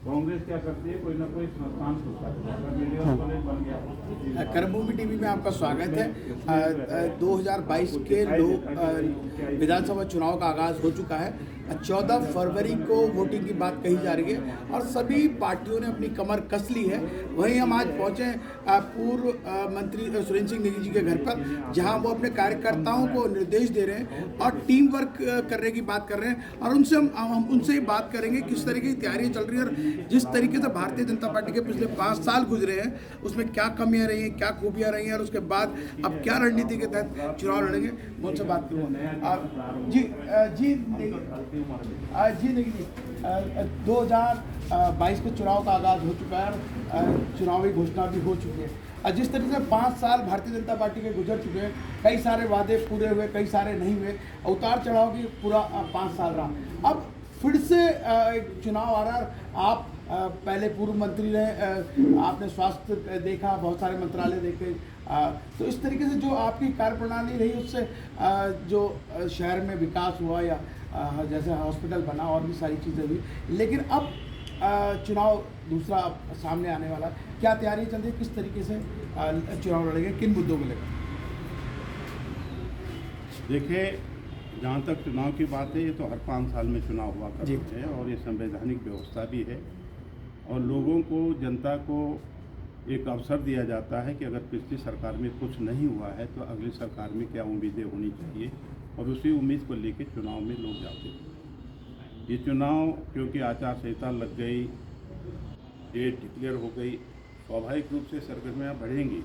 कांग्रेस क्या करती है, कोई ना कोई संस्थान मेडिकल कॉलेज बन गया। कर्मभूमि टीवी में आपका स्वागत है। 2022 के विधानसभा चुनाव का आगाज़ हो चुका है। 14 फरवरी को वोटिंग की बात कही जा रही है और सभी पार्टियों ने अपनी कमर कस ली है। वहीं हम आज पहुंचे पूर्व मंत्री सुरेंद्र सिंह नेगी जी के घर पर, जहां वो अपने कार्यकर्ताओं को निर्देश दे रहे हैं और टीम वर्क करने की बात कर रहे हैं। और उनसे हम उनसे ही बात करेंगे किस तरीके की तैयारियां चल रही है और जिस तरीके से भारतीय जनता पार्टी के पिछले 5 साल गुजरे हैं उसमें क्या कमियां रही हैं, क्या खूबियां रही हैं और उसके बाद अब क्या रणनीति के तहत चुनाव लड़ेंगे, मैं उनसे बात करूँगा। जी नहीं 2022 के चुनाव का आगाज़ हो चुका है, चुनावी घोषणा भी हो चुकी है। जिस तरीके से 5 साल भारतीय जनता पार्टी के गुजर चुके हैं, कई सारे वादे पूरे हुए, कई सारे नहीं हुए, उतार चढ़ाव की पूरा 5 साल रहा। अब फिर से एक चुनाव आ रहा है। आप पहले पूर्व मंत्री रहे, आपने स्वास्थ्य देखा, बहुत सारे मंत्रालय देखे, तो इस तरीके से जो आपकी कार्यप्रणाली रही उससे जो शहर में विकास हुआ या जैसे हॉस्पिटल बना और भी सारी चीज़ें हुई, लेकिन अब चुनाव दूसरा सामने आने वाला है। क्या तैयारी चल रही है, किस तरीके से चुनाव लड़ेंगे, किन मुद्दों को लेकर? देखिए, जहाँ तक चुनाव की बात है, ये तो हर 5 साल में चुनाव हुआ करते हैं और ये संवैधानिक व्यवस्था भी है और लोगों को, जनता को एक अवसर दिया जाता है कि अगर पिछली सरकार में कुछ नहीं हुआ है तो अगली सरकार में क्या उम्मीदें होनी चाहिए, और उसी उम्मीद को लेकर चुनाव में लोग जाते हैं। ये चुनाव क्योंकि आचार संहिता लग गई, डेट डिक्लेयर हो गई, स्वाभाविक रूप से सरगर्मियाँ बढ़ेंगी।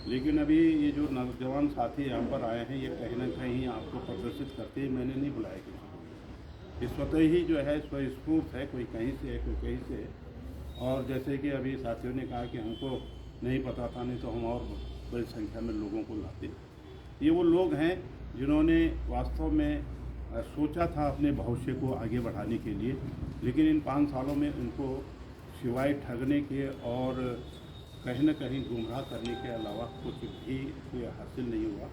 लेकिन अभी ये जो नौजवान साथी यहाँ पर आए हैं, ये कहीं ना कहीं आपको प्रदर्शित करते हैं, मैंने नहीं बुलाया कि ये स्वतः ही जो है स्वस्फूर्त है, कोई कहीं से है, कोई कहीं से है। और जैसे कि अभी साथियों ने कहा कि हमको नहीं पता था, नहीं तो हम और बड़ी संख्या में लोगों को लाते। ये वो लोग हैं जिन्होंने वास्तव में सोचा था अपने भविष्य को आगे बढ़ाने के लिए, लेकिन इन 5 सालों में उनको सिवाय ठगने के और कहीं न कहीं गुमराह करने के अलावा कुछ भी कोई हासिल नहीं हुआ।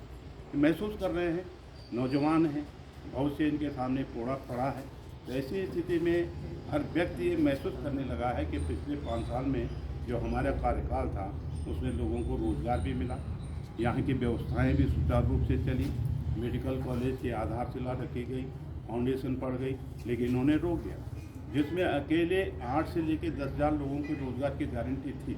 महसूस कर रहे हैं, नौजवान हैं, भविष्य इनके सामने पोड़ा पड़ा है। तो ऐसी स्थिति में हर व्यक्ति ये महसूस करने लगा है कि पिछले 5 साल में जो हमारा कार्यकाल था उसमें लोगों को रोज़गार भी मिला, यहाँ की व्यवस्थाएं भी सुचारू रूप से चली, मेडिकल कॉलेज की आधारशिला रखी गई, फाउंडेशन पड़ गई, लेकिन इन्होंने रोक दिया। जिसमें अकेले 8 से लेकर 10,000 लोगों को रोज़गार की गारंटी थी,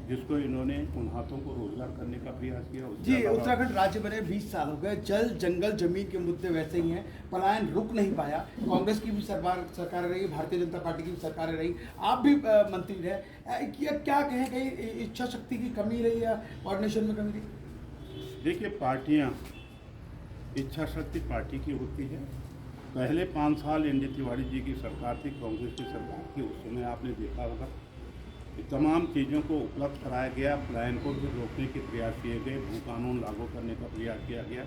जिसको इन्होंने उन हाथों को रोजगार करने का प्रयास किया। जी, उत्तराखंड राज्य बने 20 साल हो गए, जल जंगल जमीन के मुद्दे वैसे ही हैं, पलायन रुक नहीं पाया। कांग्रेस की भी सरकार रही, भारतीय जनता पार्टी की भी सरकारें रही, आप भी मंत्री रहे, क्या कहें, कहीं इच्छा शक्ति की कमी रही या कोऑर्डिनेशन में कमी रही? देखिए, पार्टियाँ, इच्छा शक्ति पार्टी की होती है। पहले 5 साल एन डी तिवारी जी की सरकार थी, कांग्रेस की सरकार थी, उस समय आपने देखा होगा तमाम चीज़ों को उपलब्ध कराया गया, पलायन को भी रोकने के प्रयास किए गए, भू कानून लागू करने का प्रयास किया गया।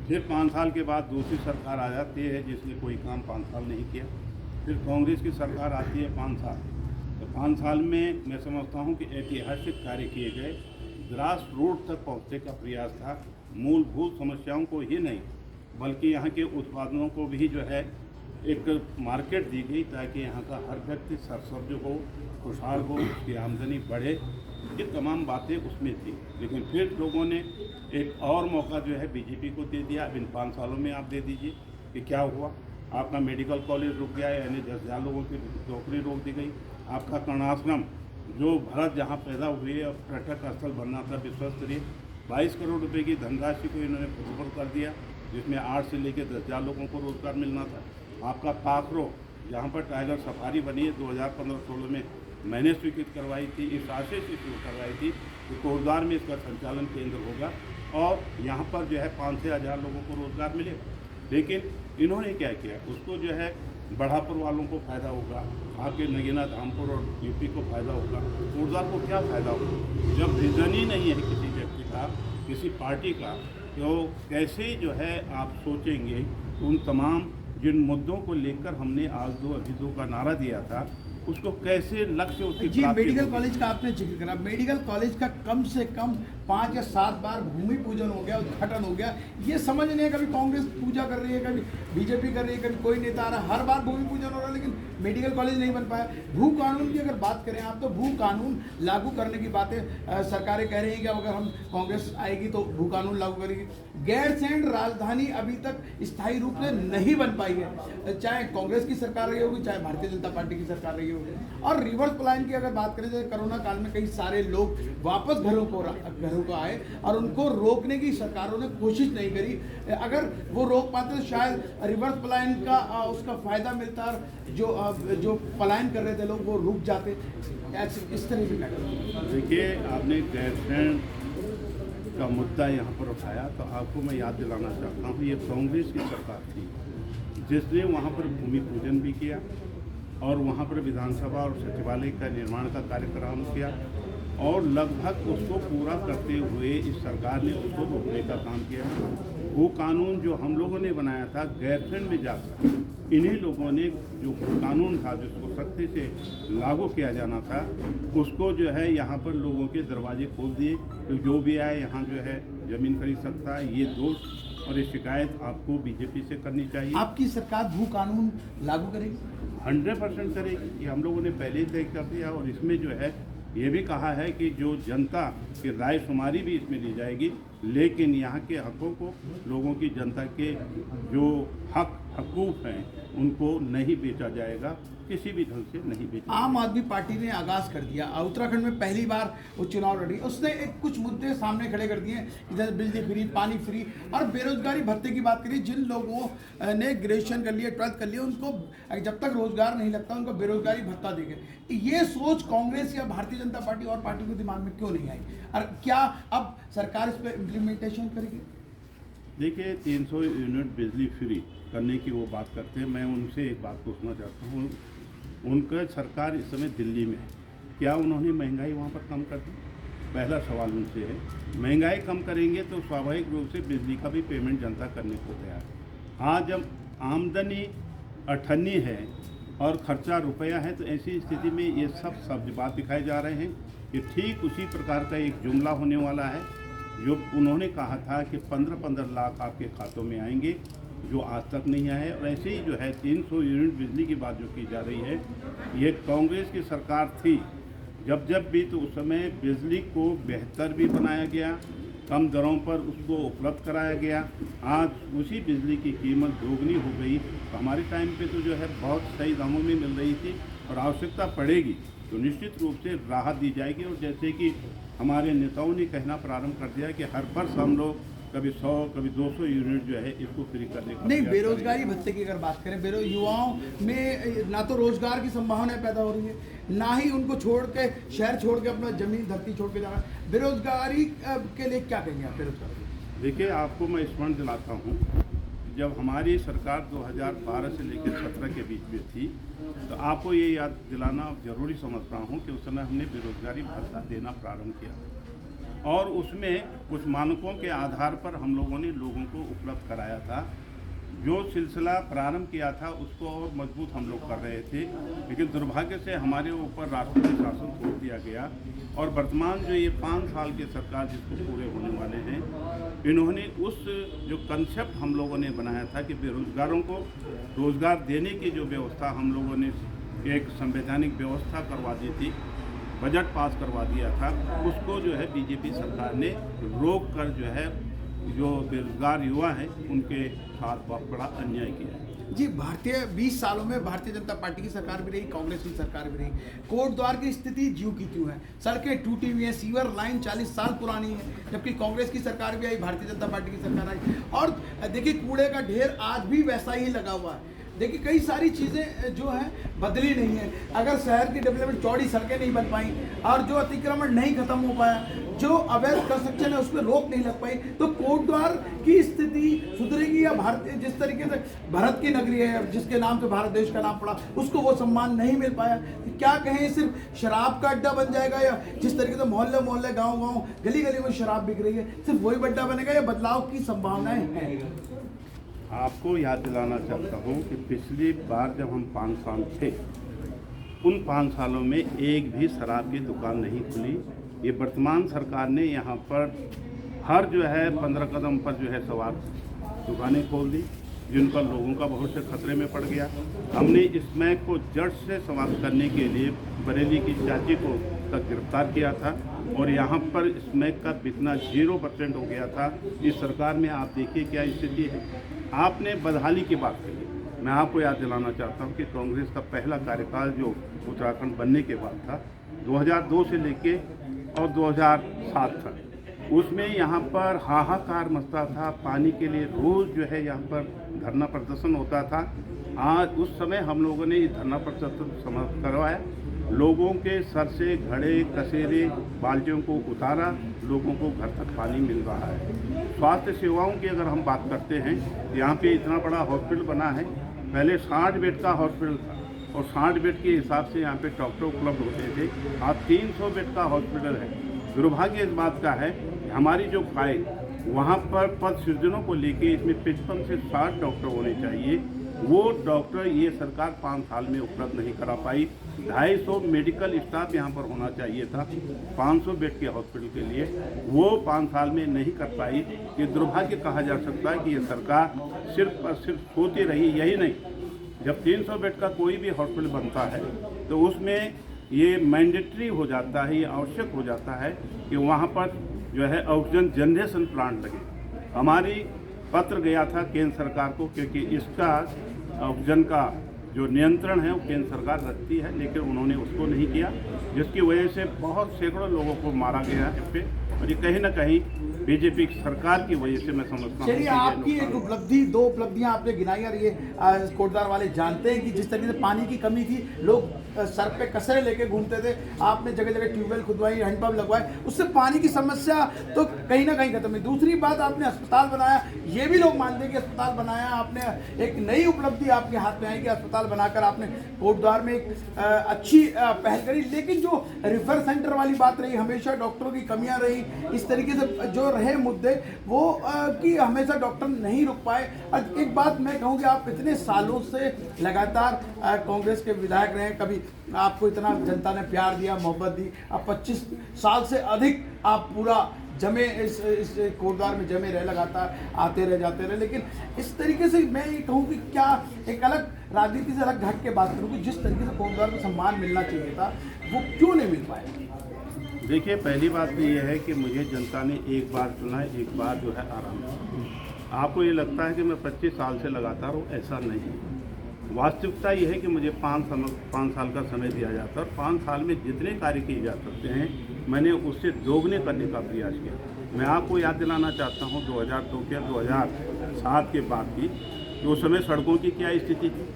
फिर 5 साल के बाद दूसरी सरकार आ जाती है जिसने कोई काम 5 साल नहीं किया। फिर कांग्रेस की सरकार आती है 5 साल, तो 5 साल में मैं समझता हूँ कि ऐतिहासिक कार्य किए गए। ग्रास रूट तक पहुँचने का प्रयास था, मूलभूत समस्याओं को ही नहीं बल्कि यहाँ के उत्पादनों को भी जो है एक मार्केट दी गई ताकि यहाँ का हर व्यक्ति सरसब्ज हो, खुशहाल हो, उसकी आमदनी बढ़े। ये तमाम बातें उसमें थी। लेकिन फिर लोगों ने एक और मौका जो है बीजेपी को दे दिया। अब इन 5 सालों में आप दे दीजिए कि क्या हुआ। आपका मेडिकल कॉलेज रुक गया, यानी 10,000 लोगों की नौकरी रोक दी गई। आपका कर्णाश्रम जो भारत जहाँ पैदा हुए और पर्यटक स्थल बनना था विश्व स्तरीय, 22 करोड़ रुपये की धनराशि को इन्होंने फुटबॉल कर दिया, जिसमें 8 से लेकर 10,000 लोगों को रोजगार मिलना था। आपका पाखरो जहाँ पर टाइगर सफारी बनी है 2015-16 में मैंने स्वीकृत करवाई थी, इस आशय से शुरू करवाई थी कि कोटद्वार में इसका संचालन केंद्र होगा और यहाँ पर जो है 5 से 1000 लोगों को रोजगार मिलेगा। लेकिन इन्होंने क्या किया, उसको जो है बढ़ापुर वालों को फ़ायदा होगा, आपके नगीना धामपुर और यूपी को फ़ायदा होगा, कोटद्वार को क्या फ़ायदा होगा। जब विजन ही नहीं है किसी व्यक्ति का, किसी पार्टी का, तो कैसे जो है आप सोचेंगे उन तमाम जिन मुद्दों को लेकर हमने आज 2 अभी 2 का नारा दिया था, उसको कैसे लक्ष्य उसकी जी, प्राप्ति मेडिकल होगी। कॉलेज का आपने जिक्र करा। मेडिकल कॉलेज का कम से कम 5 या 7 बार भूमि पूजन हो गया, उद्घाटन हो गया। ये समझ नहीं है, कभी कांग्रेस पूजा कर रही है, कभी बीजेपी कर रही है, कभी कोई नेता आ रहा है, हर बार भूमि पूजन हो रहा है, लेकिन मेडिकल कॉलेज नहीं बन पाया। भू कानून की अगर बात करें आप, तो भू कानून लागू करने की बातें सरकारें कह रही हैं कि अगर हम कांग्रेस आएगी तो भू कानून लागू करेगी। गैरसैंण राजधानी अभी तक स्थायी रूप से नहीं बन पाई है, चाहे कांग्रेस की सरकार रही होगी, चाहे भारतीय जनता पार्टी की सरकार रही होगी। और रिवर्स पलायन की अगर बात करें, जैसे कोरोना काल में कई सारे लोग वापस घरों को आए और उनको रोकने की सरकारों ने कोशिश नहीं करी। अगर वो रोक पाते तो शायद रिवर्स पलायन का उसका फायदा मिलता, और जो पलायन कर रहे थे लोग वो रुक जाते। इस तरह भी देखिए, आपने गैरसैंण का मुद्दा यहाँ पर उठाया, तो आपको मैं याद दिलाना चाहता हूँ, ये कांग्रेस की सरकार थी जिसने वहाँ पर भूमि पूजन भी किया और वहाँ पर विधानसभा और सचिवालय का निर्माण का कार्यक्रम किया, और लगभग उसको पूरा करते हुए इस सरकार ने उसको रोकने का काम किया। वो कानून जो हम लोगों ने बनाया था गैरसैंण में जाकर, इन्हीं लोगों ने जो कानून था जिसको सख्ती से लागू किया जाना था, उसको जो है यहाँ पर लोगों के दरवाजे खोल दिए। तो जो भी आए यहाँ जो है ज़मीन खरीद सकता है। ये दोष और ये शिकायत आपको बीजेपी से करनी चाहिए। आपकी सरकार भू कानून लागू करेगी? 100% करेगी। ये हम लोगों ने पहले ही तय कर दिया, और इसमें जो है ये भी कहा है कि जो जनता की राय शुमारी भी इसमें ली जाएगी, लेकिन यहाँ के हकों को, लोगों की, जनता के जो हकूक़ हैं उनको नहीं बेचा जाएगा, किसी भी ढंग से नहीं बेचा। आम आदमी पार्टी ने आगाज कर दिया, उत्तराखंड में पहली बार वो चुनाव लड़ी। उसने कुछ मुद्दे सामने खड़े कर दिए, जैसे बिजली फ्री, पानी फ्री और बेरोजगारी भत्ते की बात करी। जिन लोगों ने ग्रेजुएशन कर लिया, 12th कर लिया, उनको जब तक रोजगार नहीं लगता उनको बेरोजगारी भत्ता देंगे। ये सोच कांग्रेस या भारतीय जनता पार्टी और पार्टी के दिमाग में क्यों नहीं आई, और क्या अब सरकार इस पर इम्प्लीमेंटेशन करेगी? देखिए, 300 यूनिट बिजली फ्री करने की वो बात करते हैं। मैं उनसे एक बात पूछना चाहता हूँ, उनका सरकार इस समय दिल्ली में है, क्या उन्होंने महंगाई वहाँ पर कम कर दी? पहला सवाल उनसे है। महंगाई कम करेंगे तो स्वाभाविक रूप से बिजली का भी पेमेंट जनता करने को तैयार है। हाँ, जब आमदनी 98 है और खर्चा रुपया है, तो ऐसी स्थिति में ये सब बात दिखाए जा रहे हैं कि ठीक उसी प्रकार का एक जुमला होने वाला है जो उन्होंने कहा था कि 15-15 लाख आपके खातों में आएंगे, जो आज तक नहीं आए। और ऐसे ही जो है 300 यूनिट बिजली की बात जो की जा रही है, ये कांग्रेस की सरकार थी जब भी, तो उस समय बिजली को बेहतर भी बनाया गया, कम दरों पर उसको उपलब्ध कराया गया। आज उसी बिजली की कीमत दोगुनी हो गई। तो हमारे टाइम पे तो जो है बहुत सही दामों में मिल रही थी, और आवश्यकता पड़ेगी तो निश्चित रूप से राहत दी जाएगी। और जैसे कि हमारे नेताओं ने कहना प्रारंभ कर दिया कि हर वर्ष हम लोग कभी 100 कभी 200 यूनिट जो है इसको फ्री करने का नहीं, बेरोजगारी भत्ते की अगर बात करें, युवाओं में ना तो रोजगार की संभावनाएं पैदा हो रही है, ना ही उनको छोड़ के, शहर छोड़ के, अपना जमीन धरती छोड़ के जाना। बेरोजगारी के लिए क्या कहेंगे आप? बेरोजगारी, देखिए, आपको मैं स्मरण दिलाता हूँ, जब हमारी सरकार 2012 से लेकर 17 के बीच में थी, तो आपको ये याद दिलाना जरूरी समझता हूँ कि उस समय हमने बेरोजगारी भत्ता देना प्रारंभ किया, और उसमें कुछ मानकों के आधार पर हम लोगों ने लोगों को उपलब्ध कराया था। जो सिलसिला प्रारंभ किया था उसको और मजबूत हम लोग कर रहे थे, लेकिन दुर्भाग्य से हमारे ऊपर राष्ट्रपति शासन छोड़ दिया गया। और वर्तमान जो ये 5 साल की सरकार जिसको पूरे होने वाले हैं, इन्होंने उस जो कंसेप्ट हम लोगों ने बनाया था कि बेरोजगारों को रोज़गार देने की जो व्यवस्था हम लोगों ने एक संवैधानिक व्यवस्था करवा दी थी, बजट पास करवा दिया था, उसको जो है बीजेपी सरकार ने रोक कर जो है जो बेरोजगार युवा हैं उनके साथ बहुत बड़ा अन्याय किया है। जी, 20 सालों में भारतीय जनता पार्टी की सरकार भी रही, कांग्रेस की सरकार भी रही। कोट द्वार की स्थिति ज्यों की त्यों है, सड़कें टूटी हुई हैं, सीवर लाइन 40 साल पुरानी है, जबकि कांग्रेस की सरकार भी आई, भारतीय जनता पार्टी की सरकार आई। और देखिए, कूड़े का ढेर आज भी वैसा ही लगा हुआ है। देखिए, कई सारी चीज़ें जो हैं बदली नहीं है। अगर शहर की डेवलपमेंट, चौड़ी सड़कें नहीं बन पाई, और जो अतिक्रमण नहीं खत्म हो पाया, जो अवैध कंस्ट्रक्शन है उस पर रोक नहीं लग पाई, तो कोट द्वार की स्थिति सुधरेगी या भारतीय, जिस तरीके से भारत की नगरी है, जिसके नाम से भारत देश का नाम पड़ा, उसको वो सम्मान नहीं मिल पाया? क्या कहें, सिर्फ शराब का अड्डा बन जाएगा, या जिस तरीके से मोहल्ले मोहल्ले, गाँव गाँव, गली गली में शराब बिक रही है, सिर्फ वही अड्डा बनेगा, या बदलाव की संभावनाएं हैं? आपको याद दिलाना चाहता हूँ कि पिछली बार जब हम 5 साल थे, उन 5 सालों में एक भी शराब की दुकान नहीं खुली। ये वर्तमान सरकार ने यहाँ पर हर जो है 15 कदम पर जो है सवार दुकानें खोल दी, जिनका लोगों का भविष्य खतरे में पड़ गया। हमने स्मैक को जड़ से समाप्त करने के लिए बरेली की चाची को तक गिरफ्तार किया था और यहाँ पर स्मैक का बिकना 0% हो गया था। इस सरकार में आप देखिए क्या स्थिति है। आपने बदहाली की बात कही, मैं आपको याद दिलाना चाहता हूँ कि कांग्रेस का पहला कार्यकाल जो उत्तराखंड बनने के बाद था 2002 से लेके और 2007 तक, उसमें यहाँ पर हाहाकार मचता था। पानी के लिए रोज़ जो है यहाँ पर धरना प्रदर्शन होता था। आज उस समय हम लोगों ने ये धरना प्रदर्शन समाप्त करवाया, लोगों के सर से घड़े कसेरे बाल्टियों को उतारा, लोगों को घर तक पानी मिल रहा है। स्वास्थ्य सेवाओं की अगर हम बात करते हैं, यहाँ पे इतना बड़ा हॉस्पिटल बना है। पहले 60 बेड का हॉस्पिटल था और 60 बेड के हिसाब से यहाँ पे डॉक्टर उपलब्ध होते थे। आज 300 बेड का हॉस्पिटल है। दुर्भाग्य इस बात का है कि हमारी जो फाइल वहाँ पर पद सृजनों को लेके इसमें 55 से 60 डॉक्टर होने चाहिए, वो डॉक्टर ये सरकार 5 साल में उपलब्ध नहीं करा पाई। 250 मेडिकल स्टाफ यहाँ पर होना चाहिए था 500 बेड के हॉस्पिटल के लिए, वो 5 साल में नहीं कर पाई। ये दुर्भाग्य कहा जा सकता है कि ये सरकार सिर्फ और सिर्फ सोती रही। यही नहीं, जब 300 बेड का कोई भी हॉस्पिटल बनता है तो उसमें ये मैंडेटरी हो जाता है, ये आवश्यक हो जाता है कि वहाँ पर जो है ऑक्सीजन जनरेशन प्लांट लगे। हमारी पत्र गया था केंद्र सरकार को, क्योंकि इसका ऑक्सीजन का जो नियंत्रण है वो केंद्र सरकार रखती है, लेकिन उन्होंने उसको नहीं किया, जिसकी वजह से बहुत सैकड़ों लोगों को मारा गया है इस पे। और ये कहीं ना कहीं बीजेपी सरकार की वजह से मैं समझता हूँ। चलिए, आपकी एक उपलब्धि, 2 उपलब्धियां आपने गिनाई और ये कोटद्वार वाले जानते हैं कि जिस तरीके से पानी की कमी थी, लोग सर पे कसरे लेके घूमते थे, आपने जगह जगह ट्यूबवेल खुदवाई, हैंडपंप लगवाए, उससे पानी की समस्या तो कहीं ना कहीं खत्म हुई। दूसरी बात, आपने अस्पताल बनाया, ये भी लोग मानते हैं कि अस्पताल बनाया आपने। एक नई उपलब्धि आपके हाथ में आई कि अस्पताल बनाकर आपने कोटद्वार में एक अच्छी पहल करी। लेकिन जो रिफर सेंटर वाली बात रही, हमेशा डॉक्टरों की कमियां रही, इस तरीके से जो रहे मुद्दे वो कि हमेशा डॉक्टर नहीं रुक पाए। एक बात मैं कहूँ कि आप इतने सालों से लगातार कांग्रेस के विधायक रहे, कभी आपको इतना जनता ने प्यार दिया, मोहब्बत दी, अब 25 साल से अधिक आप पूरा जमे इस कोटद्वार में जमे रहे, लगातार आते रहे जाते रहे। लेकिन इस तरीके से मैं ये कहूँ कि क्या एक अलग राजनीति से अलग घट के बात करूँ कि जिस तरीके से कोटद्वार को सम्मान मिलना चाहिए था वो क्यों नहीं मिल पाया? देखिए, पहली बात तो ये है कि मुझे जनता ने एक बार चुना, एक बार जो है आराम। आपको ये लगता है कि मैं 25 साल से लगातार हूँ, ऐसा नहीं है। वास्तविकता यह है कि मुझे 5 साल का समय दिया जाता है और 5 साल में जितने कार्य किए जा सकते हैं मैंने उससे दोगुने करने का प्रयास किया। मैं आपको याद दिलाना चाहता हूँ 2002 के 2007 के बाद की, तो उस समय सड़कों की क्या स्थिति थी।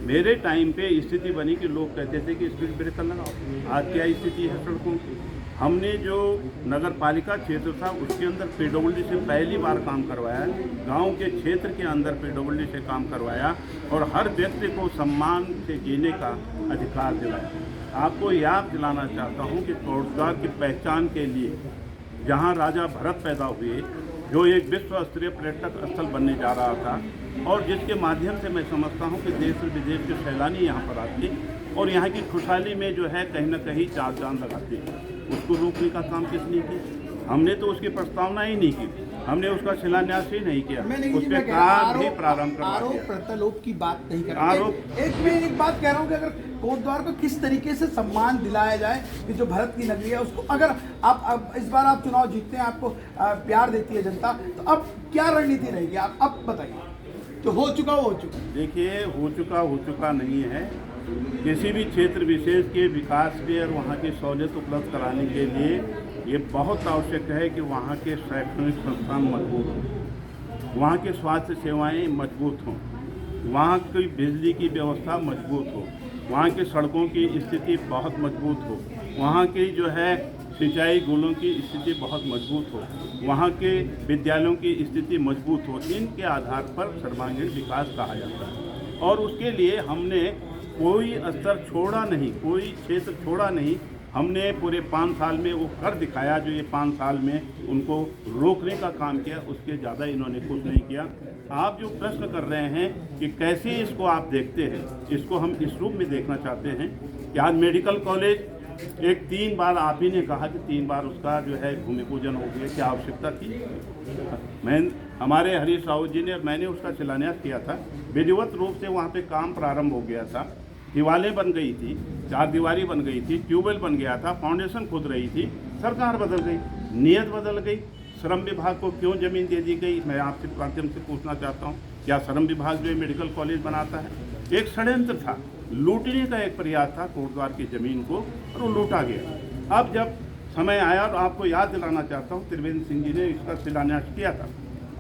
मेरे टाइम पे स्थिति बनी कि लोग कहते थे कि स्पीड ब्रेकर लगाओ। आज क्या स्थिति है सड़कों की। हमने जो नगर पालिका क्षेत्र था उसके अंदर पीडब्ल्यूडी से पहली बार काम करवाया, गांव के क्षेत्र के अंदर पीडब्ल्यूडी से काम करवाया और हर व्यक्ति को सम्मान से जीने का अधिकार दिलाया। आपको याद दिलाना चाहता हूं कि कोटद्वार की पहचान के लिए जहां राजा भरत पैदा हुए, जो एक विश्व स्तरीय पर्यटक स्थल बनने जा रहा था और जिसके माध्यम से मैं समझता हूं कि देश और विदेश के सैलानी यहाँ पर आते और यहाँ की खुशहाली में जो है कहीं ना कहीं चार चांद लगाते, उसको रोकने का काम किसने किया? हमने तो उसकी प्रस्तावना ही नहीं की, हमने उसका शिलान्यास ही नहीं किया, उस पर काम ही प्रारंभ करवा दिया। आरोप प्रत्यारोप की बात नहीं कर रहा हूं। एक बात कह रहा हूँ कि अगर कोटद्वार को किस तरीके से सम्मान दिलाया जाए कि जो भारत की नगरी है उसको, अगर आप इस बार आप चुनाव जीतते हैं, आपको प्यार देती है जनता, तो अब क्या रणनीति रहेगी? आप अब बताइए। तो हो चुका हो चुका। देखिए, हो चुका नहीं है। किसी भी क्षेत्र विशेष के विकास के और वहाँ की सहूलियत उपलब्ध कराने के लिए ये बहुत आवश्यक है कि वहाँ के शैक्षणिक संस्थान मजबूत हों, वहाँ के स्वास्थ्य सेवाएं मजबूत हों, वहाँ की बिजली की व्यवस्था मजबूत हो, वहाँ की सड़कों की स्थिति बहुत मजबूत हो, वहाँ की जो है सिंचाई गुलों की स्थिति बहुत मजबूत हो, वहाँ के विद्यालयों की स्थिति मजबूत हो। इनके आधार पर सर्वांगीण विकास कहा जाता है और उसके लिए हमने कोई स्तर छोड़ा नहीं, कोई क्षेत्र छोड़ा नहीं। हमने पूरे 5 साल में वो कर दिखाया जो ये 5 साल में उनको रोकने का काम किया, उसके ज़्यादा इन्होंने कुछ नहीं किया। आप जो प्रश्न कर रहे हैं कि कैसे इसको आप देखते हैं, इसको हम इस रूप में देखना चाहते हैं कि आज मेडिकल कॉलेज एक 3 बार आप ही ने कहा कि 3 बार उसका जो है भूमि पूजन हो गया, क्या आवश्यकता थी? हमारे हरीश रावत जी ने, मैंने उसका शिलान्यास किया था, विधिवत रूप से वहाँ पे काम प्रारंभ हो गया था, दीवारें बन गई थी, 4 दीवारी बन गई थी, ट्यूबवेल बन गया था, फाउंडेशन खुद रही थी, सरकार बदल गई, नीयत बदल गई। श्रम विभाग को क्यों जमीन दे दी गई, मैं आपके माध्यम से पूछना चाहता हूँ। क्या श्रम विभाग जो मेडिकल कॉलेज बनाता है? एक षड्यंत्र था, लूटने का एक प्रयास था कोटद्वार की जमीन को, और वो लूटा गया। अब जब समय आया, तो आपको याद दिलाना चाहता हूँ, त्रिवेंद्र सिंह जी ने इसका शिलान्यास किया था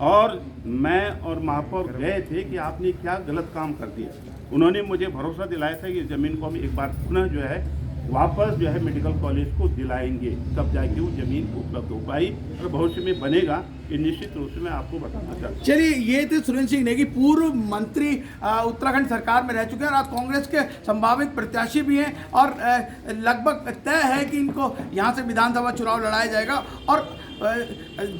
और मैं और महापौर गए थे कि आपने क्या गलत काम कर दिया। उन्होंने मुझे भरोसा दिलाया था कि इस जमीन को हम एक बार पुनः जो है वापस जो है मेडिकल कॉलेज को दिलाएंगे, तब जाके वो जमीन उपलब्ध हो पाई और भविष्य में बनेगा, ये निश्चित रूप से मैं आपको बताना चाहता हूँ। चलिए, ये थे सुरेंद्र सिंह नेगी, पूर्व मंत्री, उत्तराखंड सरकार में रह चुके हैं और आज कांग्रेस के संभावित प्रत्याशी भी हैं और लगभग तय है कि इनको यहाँ से विधानसभा चुनाव लड़ाया जाएगा। और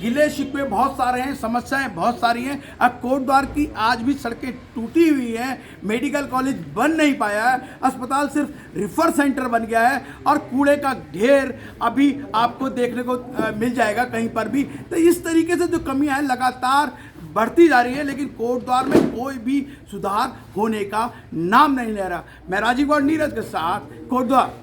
गिले शिकवे बहुत सारे हैं, समस्याएं बहुत सारी हैं। अब कोटद्वार की आज भी सड़कें टूटी हुई हैं, मेडिकल कॉलेज बन नहीं पाया है, अस्पताल सिर्फ रिफर सेंटर बन गया है और कूड़े का ढेर अभी आपको देखने को मिल जाएगा कहीं पर भी। तो इस तरीके से जो कमियां हैं लगातार बढ़ती जा रही है, लेकिन कोटद्वार में कोई भी सुधार होने का नाम नहीं ले रहा। मैं राजीव गौड़ नीरज के साथ, कोटद्वार।